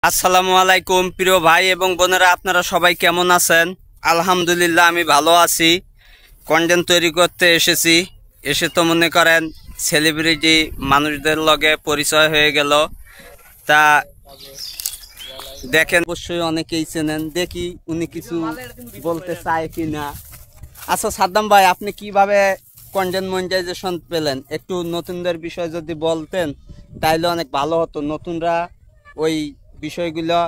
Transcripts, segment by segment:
আসসালামু আলাইকুম প্রিয় ভাই এবং বোনেরা, আপনারা সবাই কেমন আছেন? আলহামদুলিল্লাহ আমি ভালো আছি। কন্টেন্ট তৈরি করতে এসে তো মনে করেন সেলিব্রিটি মানুষদের লগে পরিচয় হয়ে গেল। তা দেখেন, অবশ্যই অনেকেই চেনেন, দেখি উনি কিছু বলতে চায় কিনা। আচ্ছা সাদ্দাম ভাই, আপনি কিভাবে কন্টেন্ট মনিটাইজেশন পেলেন? একটু নতুনদের বিষয় যদি বলতেন তাইলে অনেক ভালো হতো। নতুনরা ওই বিষয়গুলো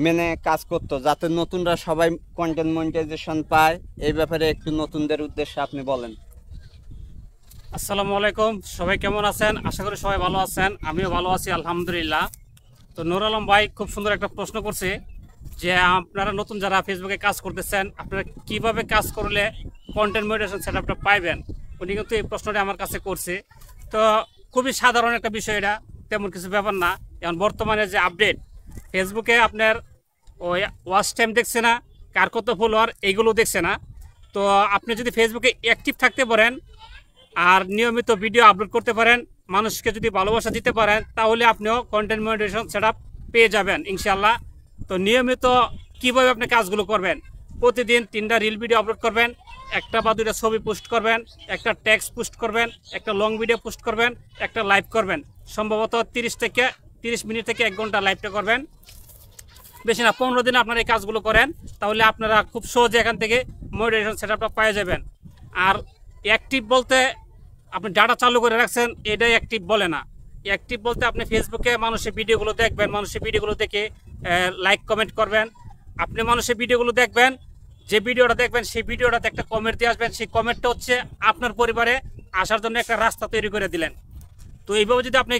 মেনে কাজ করতো, যাতে নতুনরা সবাই কন্টেন্ট মনিটাইজেশন পায়। এই ব্যাপারে একটু নতুনদের উদ্দেশ্যে আপনি বলেন। আসসালামু আলাইকুম, সবাই কেমন আছেন? আশা করি সবাই ভালো আছেন, আমিও ভালো আছি আলহামদুলিল্লাহ। তো নুর আলম ভাই খুব সুন্দর একটা প্রশ্ন করছে যে আপনারা নতুন যারা ফেসবুকে কাজ করতেছেন, আপনারা কিভাবে কাজ করলে কন্টেন্ট মনিটাইজেশন সেটআপটা পাইবেন। উনি কিন্তু এই প্রশ্নটা আমার কাছে করছে। তো খুবই সাধারণ একটা বিষয়, এটা তেমন কিছু ব্যাপার না। এখন বর্তমানে যে আপডেট, ফেসবুকে আপনার ওই ওয়াচ টাইম দেখছে না, কার কত ফলোয়ার, এইগুলো দেখছে না। তো আপনি যদি ফেসবুকে অ্যাক্টিভ থাকতে পারেন আর নিয়মিত ভিডিও আপলোড করতে পারেন, মানুষকে যদি ভালোবাসা দিতে পারেন, তাহলে আপনিও কন্টেন্ট মনিটাইজেশন সেটআপ পেয়ে যাবেন ইনশাআল্লাহ। তো নিয়মিত কিভাবে আপনি কাজগুলো করবেন? প্রতিদিন 3টা রিল ভিডিও আপলোড করবেন, 1টা বা 2টা ছবি পোস্ট করবেন, একটা টেক্সট পোস্ট করবেন, একটা লং ভিডিও পোস্ট করবেন, একটা লাইভ করবেন। সম্ভবত 30 মিনিট থেকে 1 ঘন্টা লাইভটা করবেন, বেশি না। 15 দিনে আপনারা এই কাজগুলো করেন, তাহলে আপনারা খুব সহজে এখান থেকে মনিটাইজেশন সেটআপটা পেয়ে যাবেন। আর অ্যাক্টিভ বলতে আপনি ডাটা চালু করে রাখছেন, এটাই অ্যাক্টিভ বলে না। অ্যাক্টিভ বলতে আপনি ফেসবুকে মানুষের ভিডিওগুলো দেখবেন, মানুষের ভিডিওগুলো দেখে লাইক কমেন্ট করবেন। আপনি মানুষের ভিডিওগুলো দেখবেন, যে ভিডিওটা দেখবেন সেই ভিডিওটাতে একটা কমেন্ট দিয়ে আসবেন। সেই কমেন্টটা হচ্ছে আপনার পরিবারে আসার জন্য একটা রাস্তা তৈরি করে দিলেন। তো এইভাবে যদি আপনি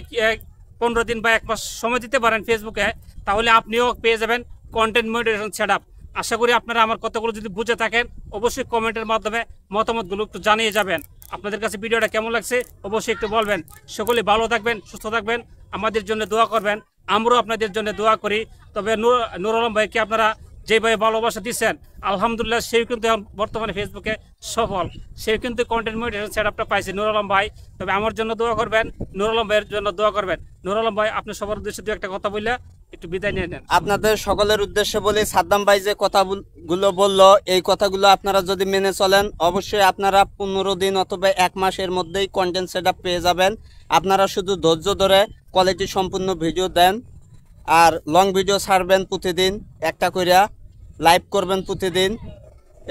15 দিন বা 1 মাস সময় দিতে পারেন ফেসবুকে, তাহলে আপনিও পেয়ে যাবেন কন্টেন্ট মনিটাইজেশন সেটআপ। আশা করি আপনারা আমার কথাগুলো যদি বুঝে থাকেন, অবশ্যই কমেন্টের মাধ্যমে মতামতগুলো একটু জানিয়ে যাবেন। আপনাদের কাছে ভিডিওটা কেমন লাগছে অবশ্যই একটু বলবেন। সকলে ভালো থাকবেন, সুস্থ থাকবেন, আমাদের জন্য দোয়া করবেন, আমরাও আপনাদের জন্য দোয়া করি। তবে নুর আলম ভাইকে আপনারা যেভাবে ভালোবাসা দিচ্ছেন, আলহামদুলিল্লাহ, সেও কিন্তু বর্তমানে ফেসবুকে সফল। সেও কিন্তু কন্টেন্ট মনিটাইজেশন সেটআপটা পাইছে, নুর আলম ভাই। তবে আমার জন্য দোয়া করবেন, নুর আলম ভাইয়ের জন্য দোয়া করবেন। নুর আলম ভাই, আপনি সবার উদ্দেশ্যে 2-1টা কথা বললে একটু বিদায় নিয়ে নেন। আপনাদের সকলের উদ্দেশ্যে বলি, সাদ্দাম ভাই যে কথাগুলো বললো, এই কথাগুলো আপনারা যদি মেনে চলেন, অবশ্যই আপনারা 15 দিন অথবা 1 মাসের মধ্যেই কন্টেন্ট সেটআপ পেয়ে যাবেন। আপনারা শুধু ধৈর্য ধরে কোয়ালিটি সম্পূর্ণ ভিডিও দেন, আর লং ভিডিও ছাড়বেন প্রতিদিন 1টা কইরা, লাইভ করবেন প্রতিদিন,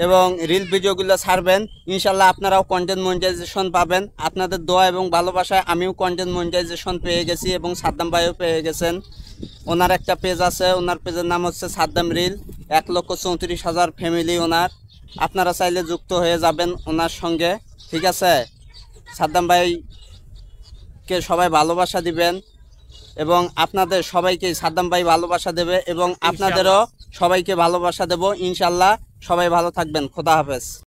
এবং রিল ভিডিওগুলো ছাড়বেন। ইনশাল্লাহ আপনারাও কন্টেন্ট মনিটাইজেশন পাবেন। আপনাদের দোয়া এবং ভালোবাসায় আমিও কন্টেন্ট মনিটাইজেশন পেয়ে গেছি এবং সাদ্দাম ভাইও পেয়ে গেছেন। ওনার একটা পেজ আছে, ওনার পেজের নাম হচ্ছে সাদ্দাম রিল। 1,34,000 ফ্যামিলি ওনার। আপনারা চাইলে যুক্ত হয়ে যাবেন ওনার সঙ্গে, ঠিক আছে? সাদ্দাম ভাইকে সবাই ভালোবাসা দিবেন এবং আপনাদের সবাইকে সাদ্দাম ভাই ভালোবাসা দেবে এবং আপনাদেরও সবাইকে ভালোবাসা দেব ইনশাল্লাহ। সবাই ভালো থাকবেন, খোদা হাফেজ।